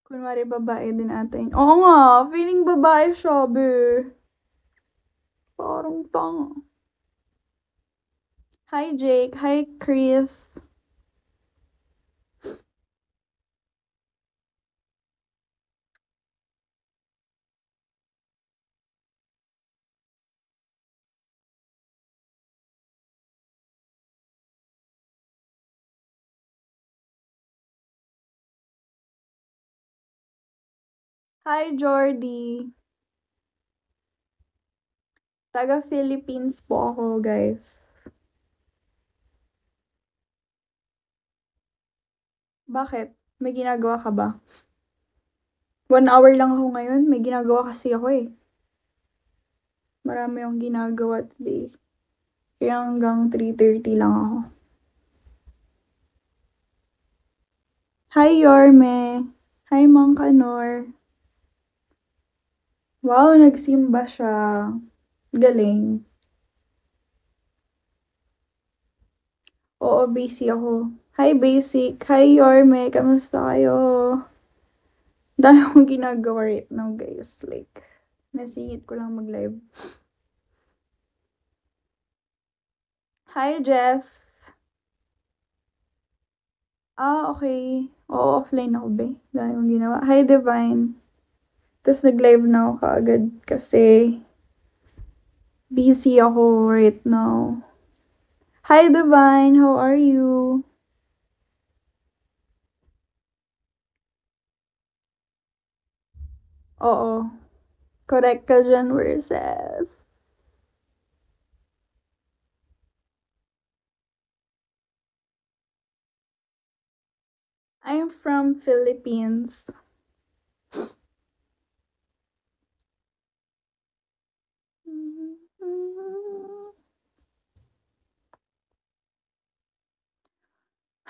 Kunwari babae din ata yun. Oo nga, feeling babae siya, be. Parang tanga. Hi, Jake. Hi, Chris. Hi, Jordy. Taga-Philippines po ako, guys. Bakit? May ginagawa ka ba? 1 hour lang ako ngayon. May ginagawa kasi ako eh. Marami akong ginagawa today. Kaya hanggang 3:30 lang ako. Hi, Yorme. Hi, Mang Kanor. Wow, nagsimba siya. Galing. Oo, busy ako. Hi, Basic. Hi, Yorme. Kamusta kayo? Dahil akong ginagawa right now, guys. Like, nasingit ko lang mag-live. Hi, Jess. Okay. Oo, offline ako, be. Dahil akong ginawa. Hi, Divine. Tapos nag-live na ako kaagad kasi busy ako right now. Hi, Divine. How are you? Oo. Correct ka dyan, versus. I'm from Philippines.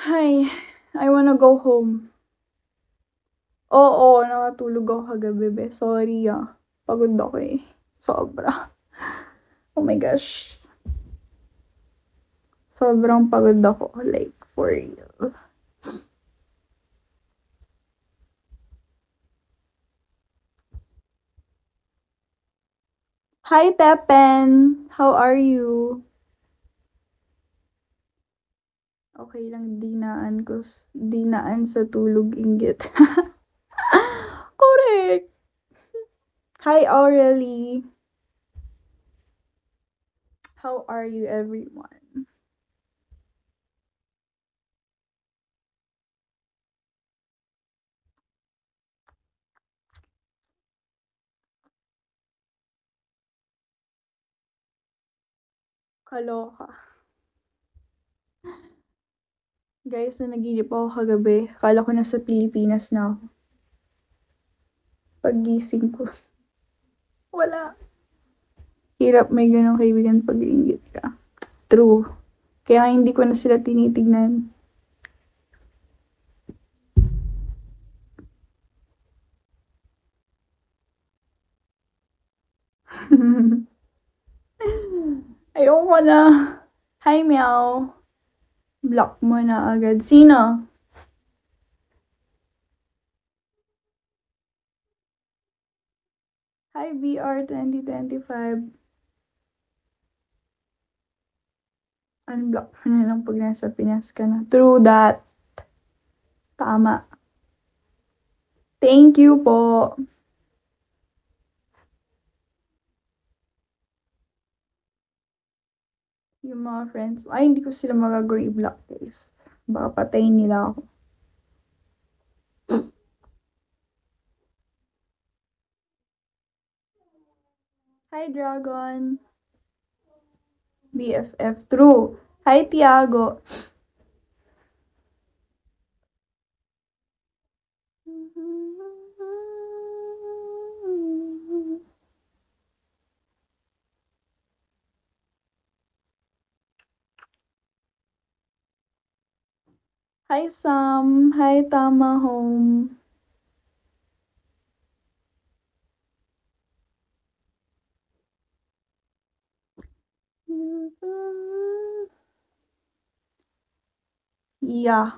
Hi, I wanna go home. Oo, nakatulog ako kagabi, be. Sorry, Pagod ako eh. Sobra. Oh my gosh. Sobrang pagod ako. Like, for real. Hi, Tepen. How are you? Okay lang, dinaan sa tulog inggit. Correct. Hi, Aurelie. How are you, everyone? Kaloka. Guys, nanaginip ako kagabi. Akala ko nasa Pilipinas na ako. Paggising ko, wala. Hirap may ganong kaibigan pag inggit ka. True. Kaya hindi ko na sila tinitignan. Ayoko na. Hi, Meow. Block mo na agad. Sino? Hi, VR 2025. Unblock mo na lang pag nasa Pinas ka na. True that. Tama. Thank you po. Yung mga friends. Ay, hindi ko sila magagawang i-block, guys. Baka patayin nila ako. Hi, Dragon. BFF. True. Hi, Tiago. Hi, Sam. Hi, Tama Home. Yeah.